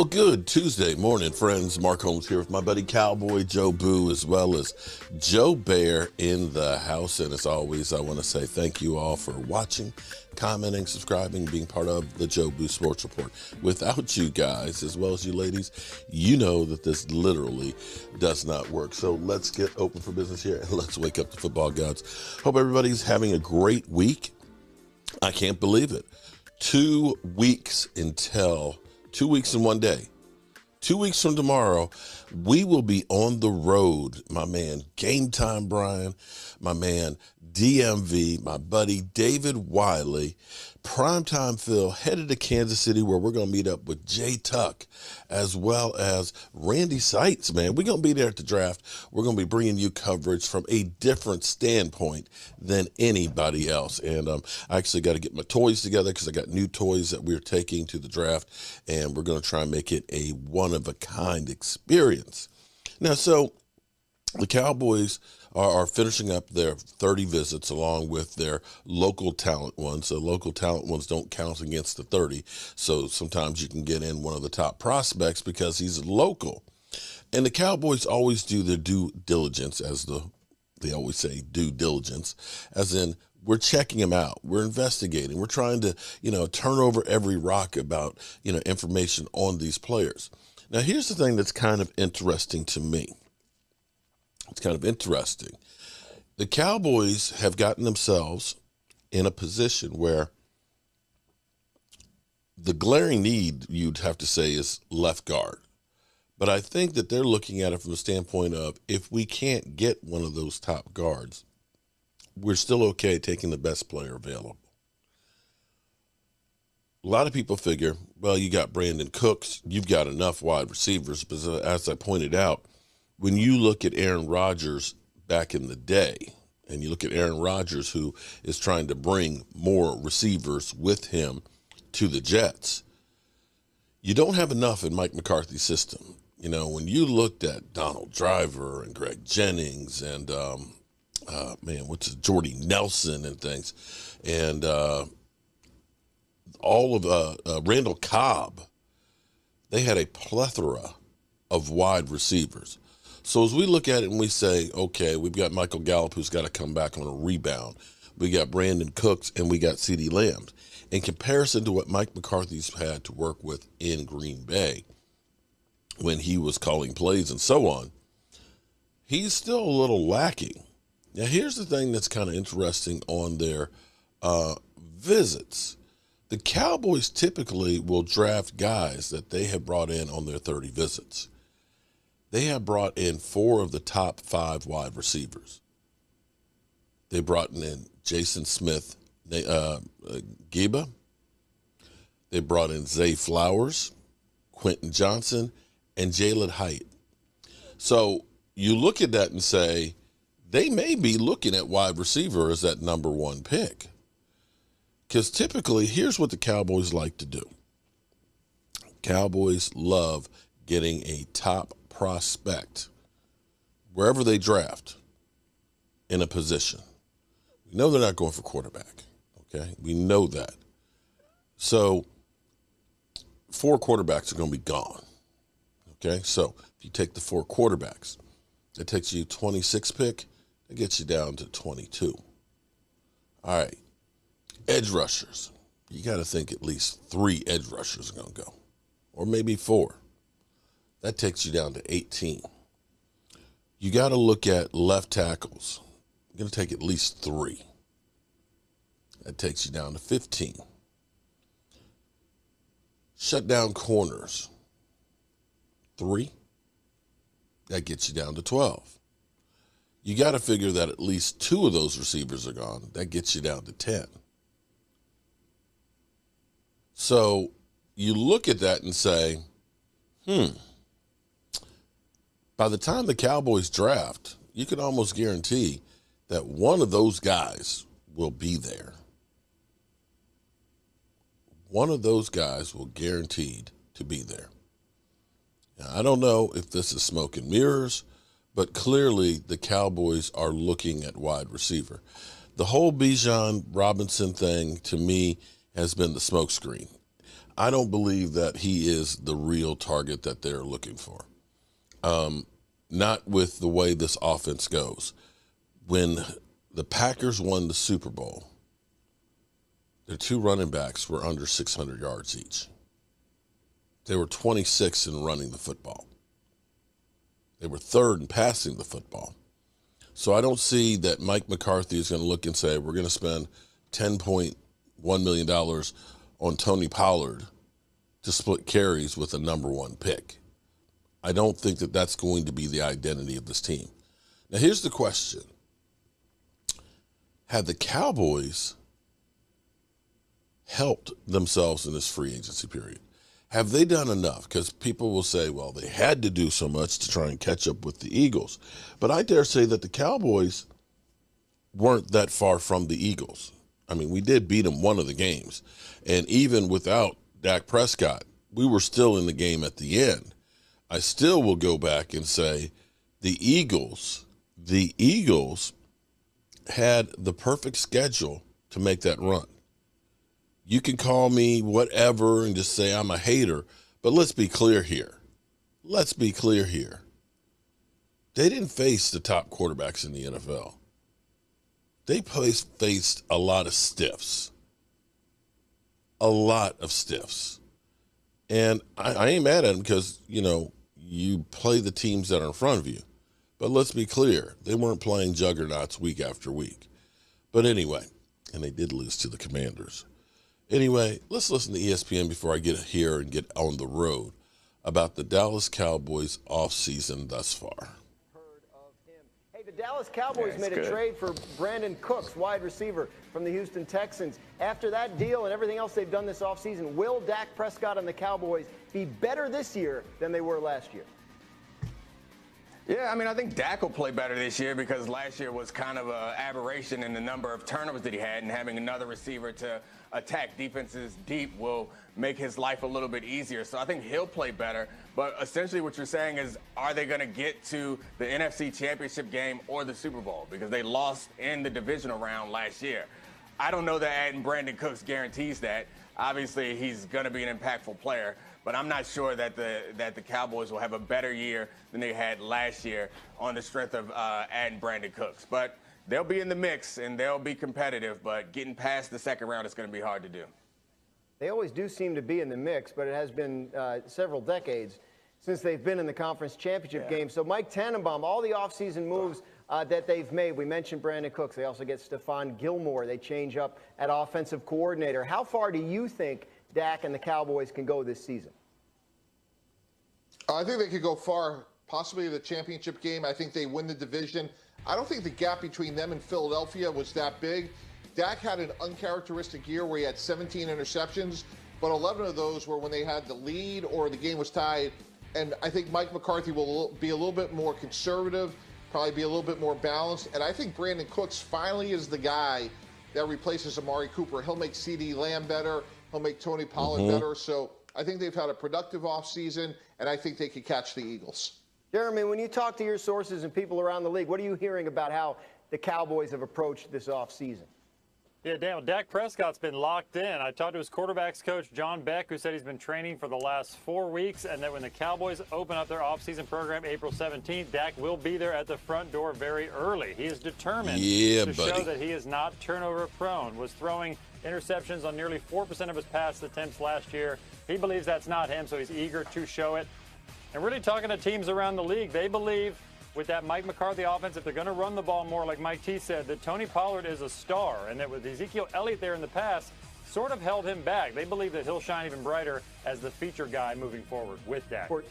Well, good Tuesday morning, friends. Mark Holmes here with my buddy Cowboy Joe Boo, as well as Joe Bear in the house. And as always, I want to say thank you all for watching, commenting, subscribing, being part of the Joe Boo Sports Report. Without you guys, as well as you ladies, you know that this literally does not work. So let's get open for business here and let's wake up the football gods. Hope everybody's having a great week. I can't believe it. 2 weeks until 2 weeks and 1 day. 2 weeks from tomorrow, we will be on the road. My man, Game Time Brian, my man, DMV, my buddy, David Wiley, Primetime Phil, headed to Kansas City, where we're going to meet up with Jay Tuck, as well as Randy Seitz, man. We're going to be there at the draft. We're going to be bringing you coverage from a different standpoint than anybody else. And I actually got to get my toys together because I got new toys that we're taking to the draft, and we're going to try and make it a one-of-a-kind experience. Now, so the Cowboys are finishing up their 30 visits along with their local talent ones. So local talent ones don't count against the 30. So sometimes you can get in one of the top prospects because he's local. And the Cowboys always do their due diligence, as they always say, due diligence, as in we're checking them out. We're investigating. We're trying to, turn over every rock about, information on these players. Now, here's the thing that's kind of interesting to me. It's kind of interesting. The Cowboys have gotten themselves in a position where the glaring need, you'd have to say, is left guard. But I think that they're looking at it from the standpoint of, if we can't get one of those top guards, we're still okay taking the best player available. A lot of people figure, well, you got Brandon Cooks, you've got enough wide receivers. But as I pointed out, when you look at Aaron Rodgers back in the day, and you look at Aaron Rodgers, who is trying to bring more receivers with him to the Jets, you don't have enough in Mike McCarthy's system. When you looked at Donald Driver and Greg Jennings and, Jordy Nelson and things, and all of Randall Cobb, they had a plethora of wide receivers. So as we look at it and we say, okay, we've got Michael Gallup, who's got to come back on a rebound. We got Brandon Cooks, and we got CeeDee Lamb. In comparison to what Mike McCarthy's had to work with in Green Bay when he was calling plays and so on, he's still a little lacking. Now, here's the thing that's kind of interesting on their visits. The Cowboys typically will draft guys that they have brought in on their 30 visits. They have brought in 4 of the top 5 wide receivers. They brought in Jason Smith, Giba. They brought in Zay Flowers, Quentin Johnson, and Jalen Hyatt. So you look at that and say, they may be looking at wide receiver as that number 1 pick. Because typically, here's what the Cowboys like to do. Cowboys love getting a top prospect wherever they draft in a position. We know they're not going for quarterback, okay? We know that. So 4 quarterbacks are going to be gone, okay? So if you take the 4 quarterbacks, that takes you 26 pick, that gets you down to 22. All right, edge rushers. You got to think at least 3 edge rushers are going to go, or maybe 4. That takes you down to 18. You got to look at left tackles. You're going to take at least 3. That takes you down to 15. Shut down corners. 3. That gets you down to 12. You got to figure that at least 2 of those receivers are gone. That gets you down to 10. So you look at that and say, by the time the Cowboys draft, you can almost guarantee that one of those guys will be there. One of those guys will guaranteed to be there. Now, I don't know if this is smoke and mirrors, but clearly the Cowboys are looking at wide receiver. The whole Bijan Robinson thing, to me, has been the smokescreen. I don't believe that he is the real target that they're looking for. Not with the way this offense goes. When the Packers won the Super Bowl, their two running backs were under 600 yards each. They were 26 in running the football. They were third in passing the football. So I don't see that Mike McCarthy is going to look and say, we're going to spend $10.1 million on Tony Pollard to split carries with a number one pick. I don't think that that's going to be the identity of this team. Now, here's the question. Had the Cowboys helped themselves in this free agency period? Have they done enough? Because people will say, well, they had to do so much to try and catch up with the Eagles. But I dare say that the Cowboys weren't that far from the Eagles. I mean, we did beat them one of the games. And even without Dak Prescott, we were still in the game at the end. I still will go back and say the Eagles had the perfect schedule to make that run. You can call me whatever and just say I'm a hater, but let's be clear here. Let's be clear here. They didn't face the top quarterbacks in the NFL. They faced a lot of stiffs. A lot of stiffs. And I ain't mad at them because, you play the teams that are in front of you. But let's be clear, they weren't playing juggernauts week after week. But anyway, and they did lose to the Commanders. Anyway, let's listen to ESPN before I get here and get on the road about the Dallas Cowboys offseason thus far. Hey, the Dallas Cowboys made a trade for Brandon Cooks, wide receiver from the Houston Texans. After that deal and everything else they've done this offseason, will Dak Prescott and the Cowboys be better this year than they were last year? Yeah, I think Dak will play better this year because last year was kind of an aberration in the number of turnovers that he had, and having another receiver to attack defenses deep will make his life a little bit easier. So I think he'll play better. But essentially what you're saying is, are they going to get to the NFC Championship game or the Super Bowl? Because they lost in the divisional round last year. I don't know that adding Brandon Cooks guarantees that. Obviously, he's going to be an impactful player, but I'm not sure that the Cowboys will have a better year than they had last year on the strength of adding Brandon Cooks. But they'll be in the mix and they'll be competitive, but getting past the second round is going to be hard to do. They always do seem to be in the mix, but it has been several decades since they've been in the conference championship game. So Mike Tannenbaum, all the offseason moves that they've made, we mentioned Brandon Cooks. They also get Stephon Gilmore. They change up at offensive coordinator. How far do you think Dak and the Cowboys can go this season? I think they could go far, possibly to the championship game. I think they win the division. I don't think the gap between them and Philadelphia was that big. Dak had an uncharacteristic year where he had 17 interceptions, but 11 of those were when they had the lead or the game was tied. And I think Mike McCarthy will be a little bit more conservative, probably be a little bit more balanced. And I think Brandon Cooks finally is the guy that replaces Amari Cooper. He'll make CeeDee Lamb better. He'll make Tony Pollard better. So I think they've had a productive offseason, and I think they could catch the Eagles. Jeremy, when you talk to your sources and people around the league, what are you hearing about how the Cowboys have approached this offseason? Yeah, Daniel, Dak Prescott's been locked in. I talked to his quarterbacks coach, John Beck, who said he's been training for the last 4 weeks, and that when the Cowboys open up their offseason program April 17th, Dak will be there at the front door very early. He is determined to show that he is not turnover prone, was throwing interceptions on nearly 4% of his pass attempts last year. He believes that's not him, so he's eager to show it. And really talking to teams around the league, they believe with that Mike McCarthy offense, if they're going to run the ball more, like Mike T said, that Tony Pollard is a star, and that with Ezekiel Elliott there in the past, sort of held him back. They believe that he'll shine even brighter as the feature guy moving forward with Dak. Of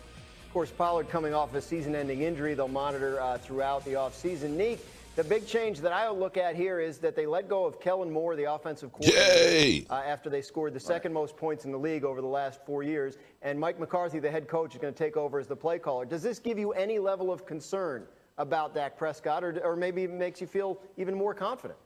course, Pollard coming off a season-ending injury, they'll monitor throughout the offseason. Neek, the big change that I look at here is that they let go of Kellen Moore, the offensive coordinator, after they scored the second most points in the league over the last 4 years. And Mike McCarthy, the head coach, is going to take over as the play caller. Does this give you any level of concern about Dak Prescott, or maybe it makes you feel even more confident?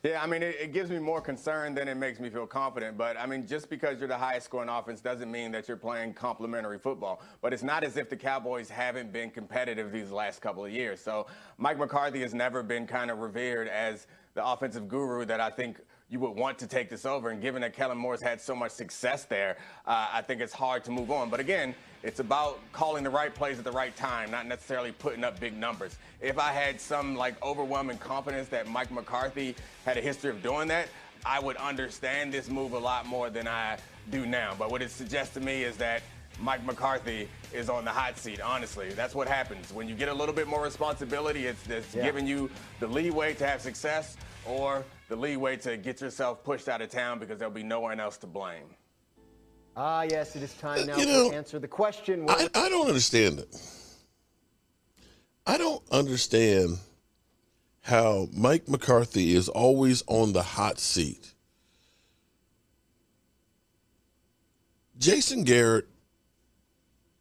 Yeah, it gives me more concern than it makes me feel confident. But, just because you're the highest scoring offense doesn't mean that you're playing complimentary football. But it's not as if the Cowboys haven't been competitive these last couple of years. So Mike McCarthy has never been kind of revered as the offensive guru that I think, you would want to take this over. And given that Kellen Moore's had so much success there, I think it's hard to move on. But again, it's about calling the right plays at the right time, not necessarily putting up big numbers. If I had some overwhelming confidence that Mike McCarthy had a history of doing that, I would understand this move a lot more than I do now. But what it suggests to me is that Mike McCarthy is on the hot seat, honestly. That's what happens. When you get a little bit more responsibility, it's giving you the leeway to have success or the leeway to get yourself pushed out of town because there'll be no one else to blame. Ah, yes, it is time now to answer the question. I don't understand it. I don't understand how Mike McCarthy is always on the hot seat. Jason Garrett,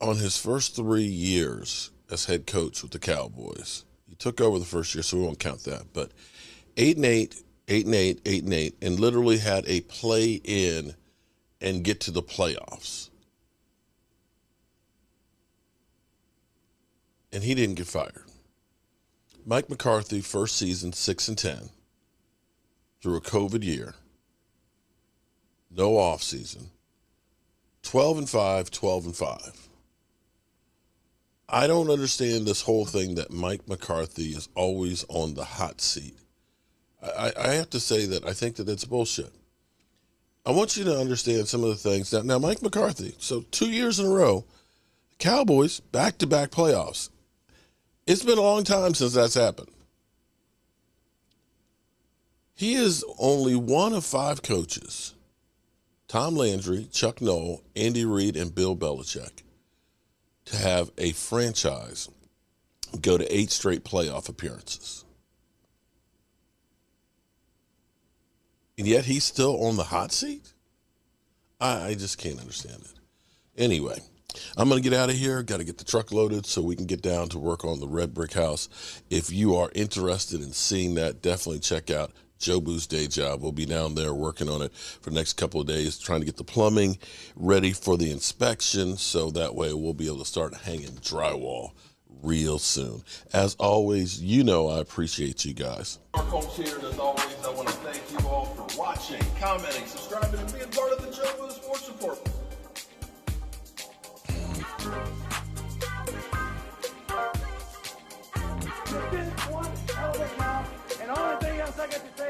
on his first 3 years as head coach with the Cowboys, he took over the first year, so we won't count that, but 8-8, 8-8, 8-8, and literally had a play in and get to the playoffs. And he didn't get fired. Mike McCarthy, first season, 6-10, through a COVID year, no offseason, 12-5, 12-5. I don't understand this whole thing that Mike McCarthy is always on the hot seat. I have to say that I think that it's bullshit. I want you to understand some of the things. Now Mike McCarthy, so 2 years in a row, Cowboys, back-to-back playoffs. It's been a long time since that's happened. He is only one of 5 coaches, Tom Landry, Chuck Noll, Andy Reid, and Bill Belichick, to have a franchise go to 8 straight playoff appearances. And yet he's still on the hot seat? I just can't understand it. Anyway, I'm going to get out of here. Got to get the truck loaded so we can get down to work on the red brick house. If you are interested in seeing that, definitely check out Joe Boo's Day Job. We'll be down there working on it for the next couple of days, trying to get the plumbing ready for the inspection so that way we'll be able to start hanging drywall real soon. As always, you know I appreciate you guys. Mark Holmes here, and as always, I want to thank you all for watching, commenting, subscribing, and being part of the Joe Boo Sports Report. You did one hell of a job, and the only thing else I got to say